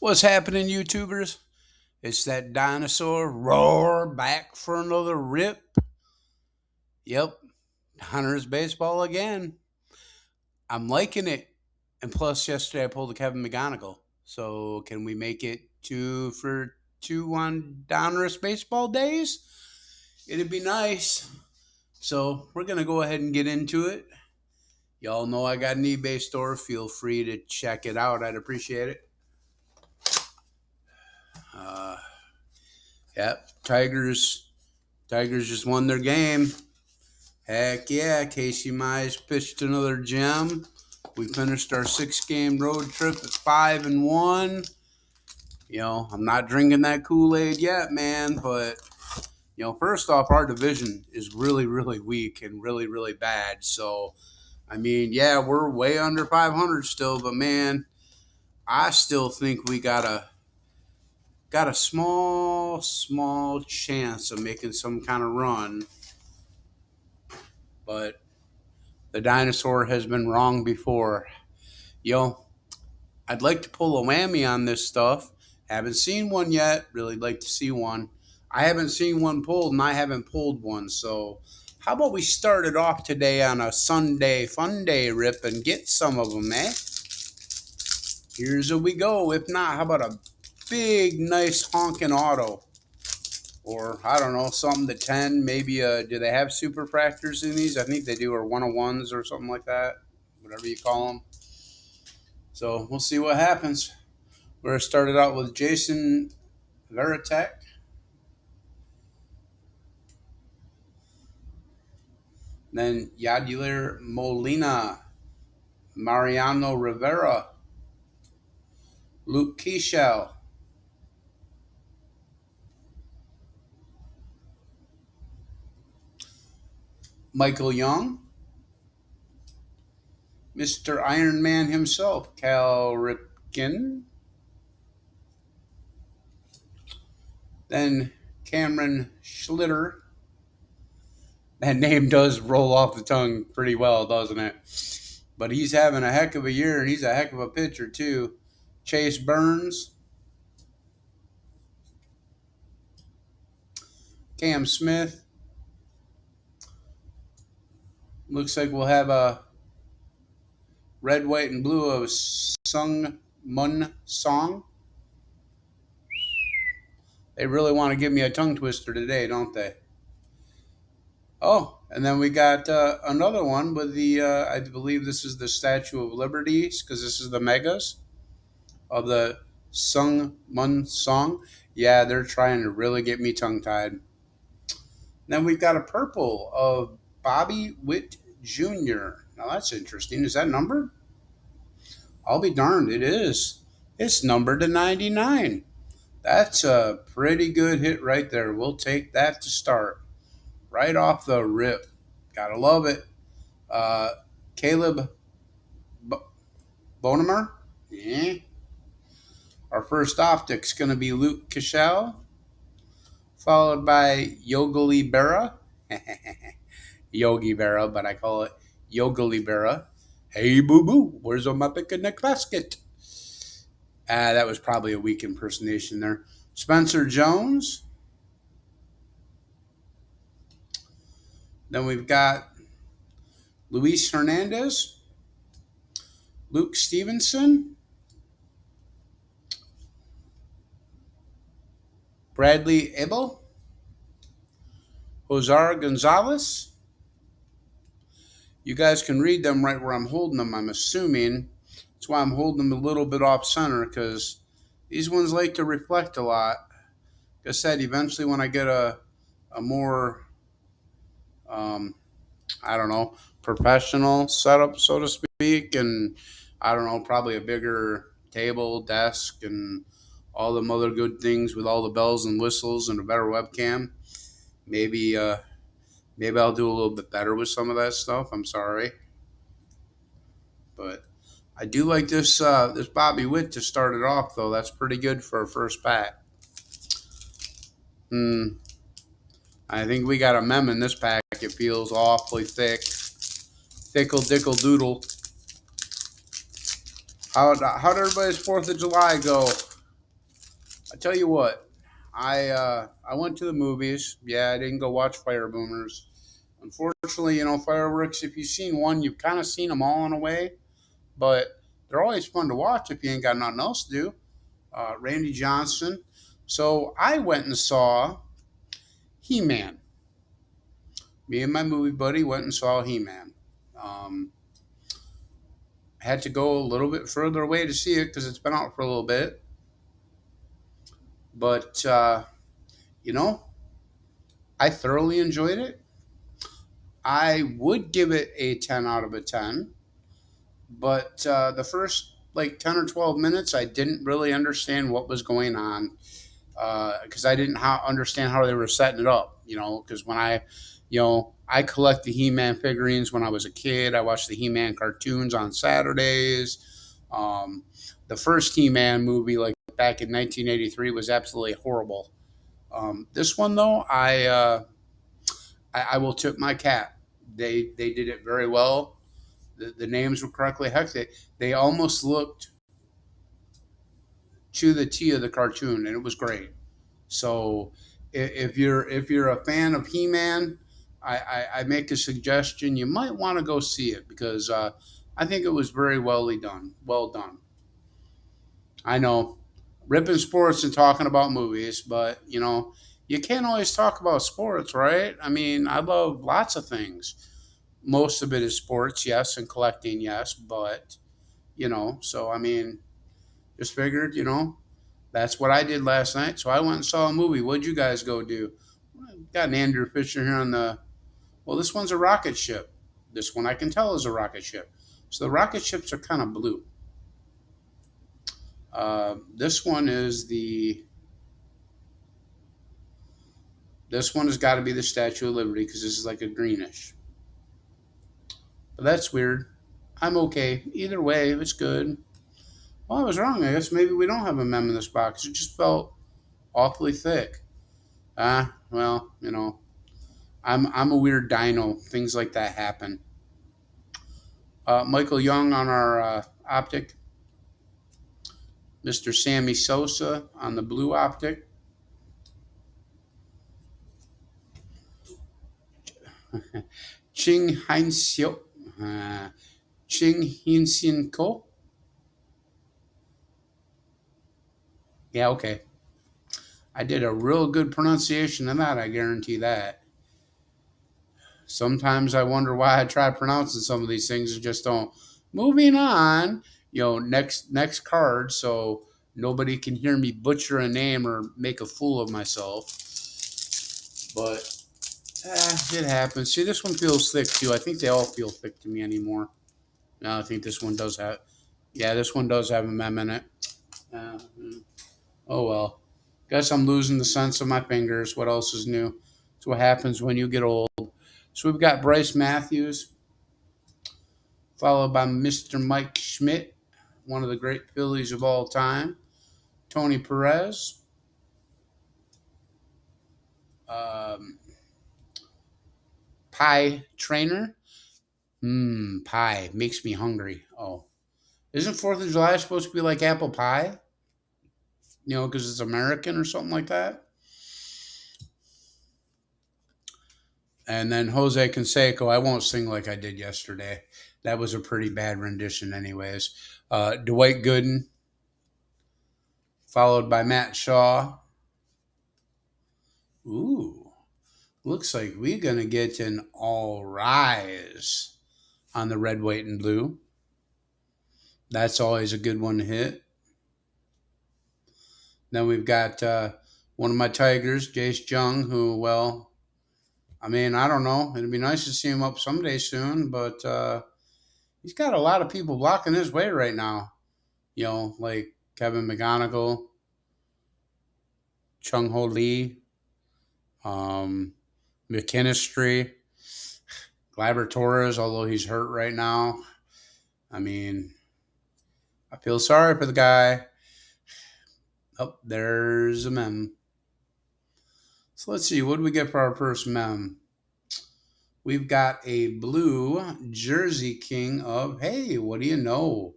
What's happening, YouTubers? It's that dinosaur roar back for another rip. Yep, Hunter's baseball again. I'm liking it. And plus, yesterday I pulled a Kevin McGonigal. So, can we make it two for two on DONRUSS Baseball days? It'd be nice. So, we're going to go ahead and get into it. Y'all know I got an eBay store. Feel free to check it out. I'd appreciate it. Uh, yep, Tigers just won their game. Heck yeah, Casey Mize pitched another gem. We finished our 6-game road trip at 5-1. I'm not drinking that Kool-Aid yet, man, but first off, our division is really, really weak and really, really bad. So, yeah, we're way under 500 still, but man, I still think we got a small, small chance of making some kind of run. But the dinosaur has been wrong before. Yo, I'd like to pull a whammy on this stuff. Haven't seen one yet. Really like to see one. I haven't seen one pulled, and I haven't pulled one. So, how about we start it off today on a Sunday fun day rip and get some of them, eh? Here's what we go. If not, how about a big, nice honking auto? Or, I don't know, something to 10. Maybe, do they have super fractors in these? I think they do, or 101s or something like that. Whatever you call them. So, we'll see what happens. We're going to start it out with Jason Veritek. Then Yadier Molina, Mariano Rivera, Luke Keishel, Michael Young, Mr. Iron Man himself, Cal Ripken, then Cameron Schlitter. That name does roll off the tongue pretty well, doesn't it? But he's having a heck of a year, and he's a heck of a pitcher, too. Chase Burns, Cam Smith. Looks like we'll have a red, white, and blue of Sung Mun Song. They really want to give me a tongue twister today, don't they? Oh, and then we got another one with the, I believe this is the Statue of Liberties, because this is the megas of the Sung Mun Song. Yeah, they're trying to really get me tongue tied. Then we've got a purple of Bobby Witt Jr. Now that's interesting. Is that numbered? I'll be darned, it is. It's numbered to 99. That's a pretty good hit right there. We'll take that to start. Right off the rip. Gotta love it. Uh, Caleb Bonemer. Yeah. Our first optic's going to be Luke Cashel, followed by Yogi Berra. Yogi Berra, but I call it Yogi Berra. Hey, boo boo, where's my picnic basket? That was probably a weak impersonation there. Spencer Jones. Then we've got Luis Hernandez, Luke Stevenson, Bradley Abel, Josar Gonzalez. You guys can read them right where I'm holding them, I'm assuming. That's why I'm holding them a little bit off center, because these ones like to reflect a lot. Like I said, eventually when I get a more, I don't know, professional setup, so to speak, and I don't know, probably a bigger table, desk, and all them other good things with all the bells and whistles and a better webcam. Maybe maybe I'll do a little bit better with some of that stuff. I'm sorry, but I do like this Bobby Witt to start it off though. That's pretty good for a first pack. I think we got a mem in this pack. It feels awfully thick. Thickle dickle doodle. How'd everybody's 4th of July go? I tell you what, I went to the movies. Yeah, I didn't go watch Fire Boomers. Unfortunately, fireworks. If you've seen one, you've kind of seen them all in a way. But they're always fun to watch if you ain't got nothing else to do. Randy Johnson. So I went and saw He Man. Me and my movie buddy went and saw He Man. Um, had to go a little bit further away to see it because it's been out for a little bit. But, you know, I thoroughly enjoyed it. I would give it a 10 out of a 10. But the first like 10 or 12 minutes, I didn't really understand what was going on because I didn't understand how they were setting it up. Because I collect the He-Man figurines when I was a kid. I watched the He-Man cartoons on Saturdays. Um, the first He-Man movie, like back in 1983, was absolutely horrible. This one though, I will tip my cap. They did it very well. The names were correctly. Heck, they almost looked to the T of the cartoon, and it was great. So if you're a fan of He-Man, I make a suggestion. You might want to go see it because I think it was very well done. Well done. I know, ripping sports and talking about movies, but you can't always talk about sports, right? I mean, I love lots of things. Most of it is sports, yes, and collecting, yes, but so I mean, just figured, that's what I did last night. So I went and saw a movie. What'd you guys go do? Got an Andrew Fisher here on the. Well, this one's a rocket ship. This one I can tell is a rocket ship. So the rocket ships are kind of blue. This one is the. This one has got to be the Statue of Liberty because this is like a greenish. But that's weird. I'm okay. Either way, it's good. Well, I was wrong. I guess maybe we don't have a mem in this box. It just felt awfully thick. Well, I'm a weird dino. Things like that happen. Michael Young on our optic. Mr. Sammy Sosa on the blue optic. Ching Heinsiu. Ching Hinsin Ko. Yeah, okay. I did a real good pronunciation of that, I guarantee that. Sometimes I wonder why I try pronouncing some of these things and just don't. Moving on, next card, so nobody can hear me butcher a name or make a fool of myself. But it happens. See, this one feels thick too. I think they all feel thick to me anymore. No, I think this one does have. Yeah, this one does have a mem in it. Uh, oh well. Guess I'm losing the sense of my fingers. What else is new? It's what happens when you get old. So we've got Bryce Matthews, followed by Mr. Mike Schmidt, one of the great Phillies of all time. Tony Perez. Um, Pie Trainer. Pie makes me hungry. Oh, isn't Fourth of July supposed to be like apple pie? Because it's American or something like that. And then Jose Canseco. I won't sing like I did yesterday. That was a pretty bad rendition, anyways. Dwight Gooden, followed by Matt Shaw. Ooh, looks like we're gonna get an all rise on the red, white, and blue. That's always a good one to hit. Then we've got one of my Tigers, Jace Jung, who, well, I mean, I don't know. It'd be nice to see him up someday soon, but he's got a lot of people blocking his way right now. Like Kevin McGonigal, Chung Ho Lee, um, McKinstry, Gleyber Torres, although he's hurt right now. I mean, I feel sorry for the guy. Oh, there's a mem. So let's see, what do we get for our first mem? We've got a blue Jersey King of, hey, what do you know?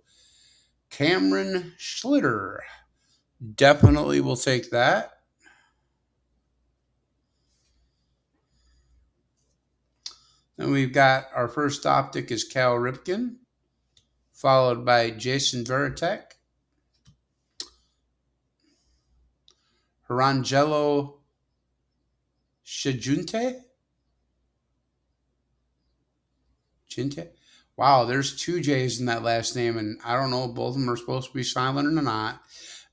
Cameron Schlitter, Definitely will take that. Then we've got our first optic is Cal Ripken, followed by Jason Veritek, Harangelo Shijunte. Chinte? Wow, there's two J's in that last name, and I don't know if both of them are supposed to be silent or not.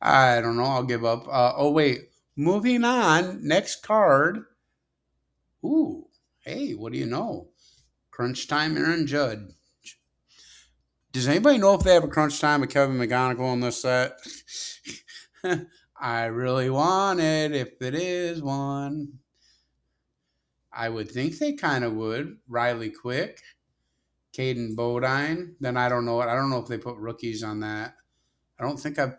I don't know. I'll give up. Oh, wait. Moving on. Next card. Ooh. Hey, what do you know? Crunch Time Aaron Judd. Does anybody know if they have a Crunch Time with Kevin McGonigal on this set? I really want it if it is one. I would think they kind of would. Riley Quick, Caden Bodine. Then I don't know. I don't know if they put rookies on that. I don't think I've.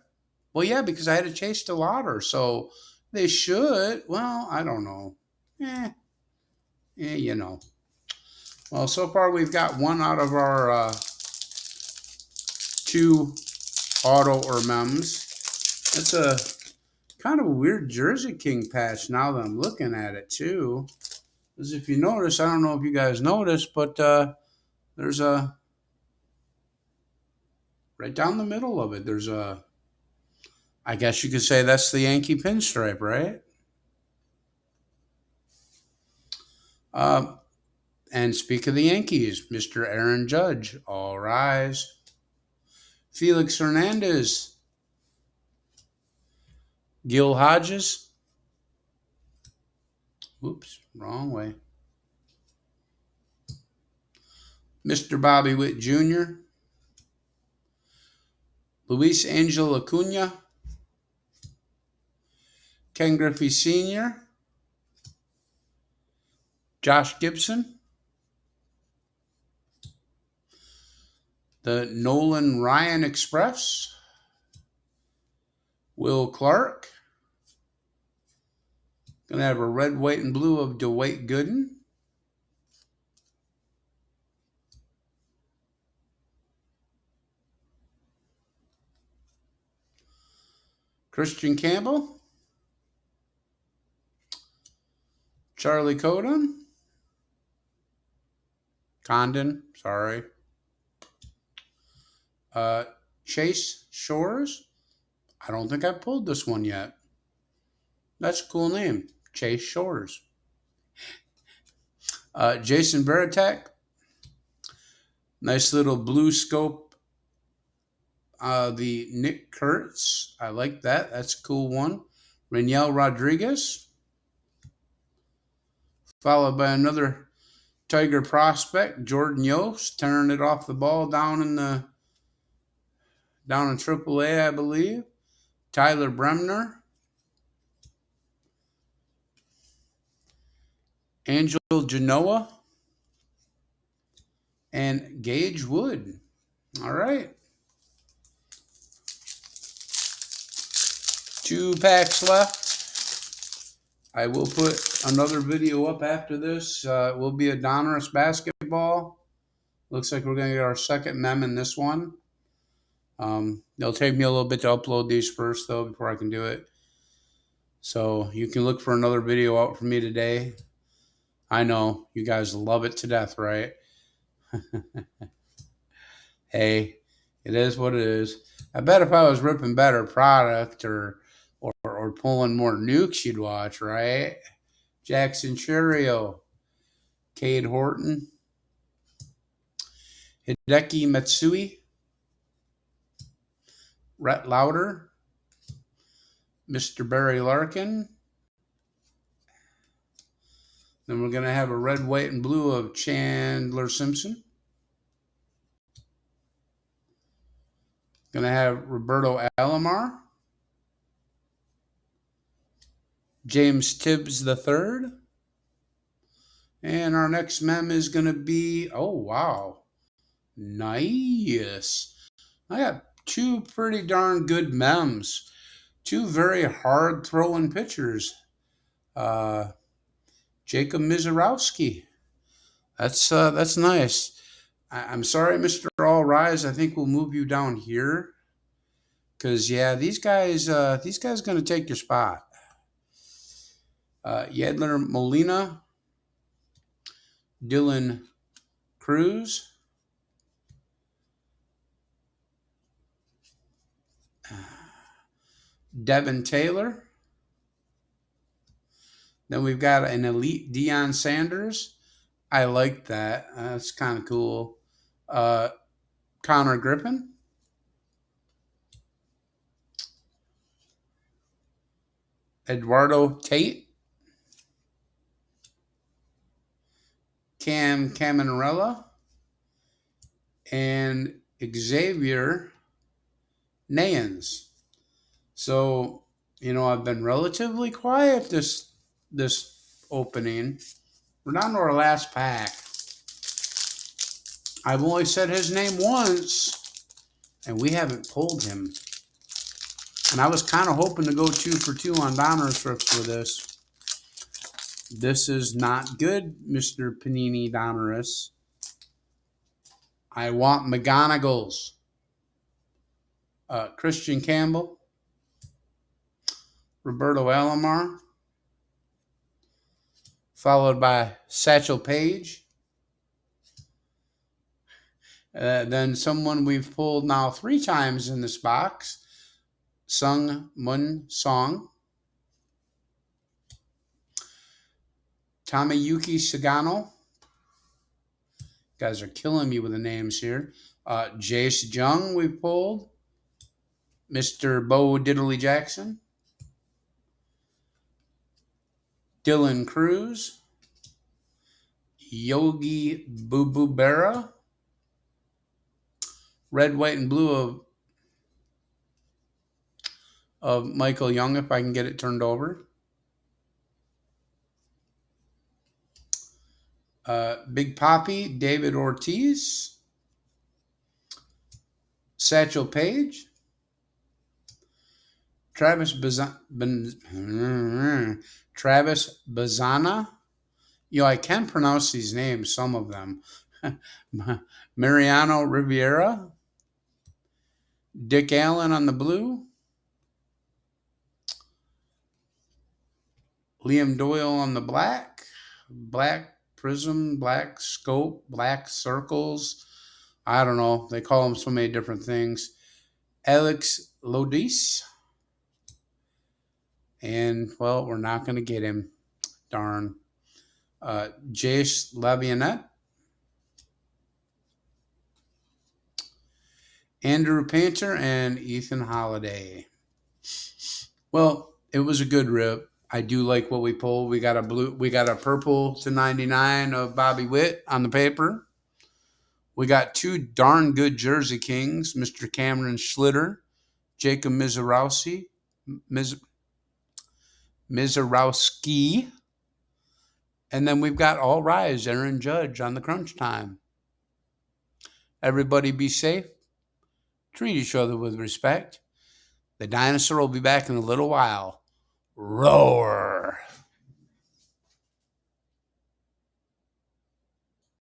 Well, yeah, because I had to chase the lotter, so they should. Well, I don't know. Eh, you know. Well, so far we've got one out of our two auto or mems. That's a kind of a weird Jersey King patch now that I'm looking at it too. Because if you notice, I don't know if you guys noticed, but there's a right down the middle of it. There's a, I guess you could say that's the Yankee pinstripe, right? Uh, and speak of the Yankees, Mr. Aaron Judge, all rise. Felix Hernandez, Gil Hodges. Oops, wrong way. Mr. Bobby Witt Jr., Luis Angel Acuna, Ken Griffey Sr., Josh Gibson, the Nolan Ryan Express, Will Clark. Gonna have a red, white, and blue of Dwight Gooden. Christian Campbell, Charlie Condon, sorry. Chase Shores. I don't think I've pulled this one yet. That's a cool name, Chase Shores. Jason Veritek, nice little blue scope. The Nick Kurtz, I like that. That's a cool one. Raniel Rodriguez, followed by another Tiger prospect, Jordan Yost, tearing it off the ball down in AAA, I believe. Tyler Bremner, Angel Genoa, and Gage Wood. All right. 2 packs left. I will put another video up after this. It will be a Donruss Basketball. Looks like we're going to get our second mem in this one. It'll take me a little bit to upload these first, though, before I can do it. So you can look for another video out from me today. I know you guys love it to death, right? Hey, it is what it is. I bet if I was ripping better product or pulling more nukes, you'd watch, right? Jackson Churio, Cade Horton, Hideki Matsui, Rhett Lauder, Mr. Barry Larkin. Then we're going to have a red, white, and blue of Chandler Simpson. Going to have Roberto Alomar, James Tibbs III. And our next mem is going to be, oh, wow. Nice. I got 2 pretty darn good mems. 2 very hard throwing pitchers. Jacob Mizorowski. That's nice. I'm sorry, Mr. All Rise. I think we'll move you down here. Because yeah, these guys going to take your spot. Yedler Molina, Dylan Cruz, Devin Taylor. Then we've got an elite Deion Sanders. I like that. That's kind of cool. Uh, Connor Griffin, Eduardo Tate, Cam Caminarella, and Xavier Nayans. So, I've been relatively quiet this opening. We're down to our last pack. I've only said his name once, and we haven't pulled him. And I was kind of hoping to go 2 for 2 on Donruss rips with this. This is not good, Mr. Panini Donruss. I want McGonagals. Christian Campbell, Roberto Alomar, followed by Satchel Paige. Then someone we've pulled now 3 times in this box, Sung Mun Song, Tamayuki Sagano. Guys are killing me with the names here. Jace Jung we've pulled. Mr. Bo Diddley Jackson. Dylan Cruz. Yogi Boo Boo Berra. Red, white, and blue of Michael Young, if I can get it turned over. Big Poppy, David Ortiz. Satchel Paige. Travis Bazana. I can pronounce these names, some of them. Mariano Rivera. Dick Allen on the blue. Liam Doyle on the black. Black prism, black scope, black circles. I don't know. They call them so many different things. Alex Lodis. And, well, we're not going to get him. Darn. Jace Lavianette. Andrew Painter and Ethan Holiday. Well, it was a good rip. I do like what we pulled. We got a purple /99 of Bobby Witt on the paper. We got 2 darn good Jersey Kings, Mr. Cameron Schlitter, Jacob Mizorowski. And then we've got All Rise, Aaron Judge on the crunch time. Everybody be safe. Treat each other with respect. The dinosaur will be back in a little while. Roar!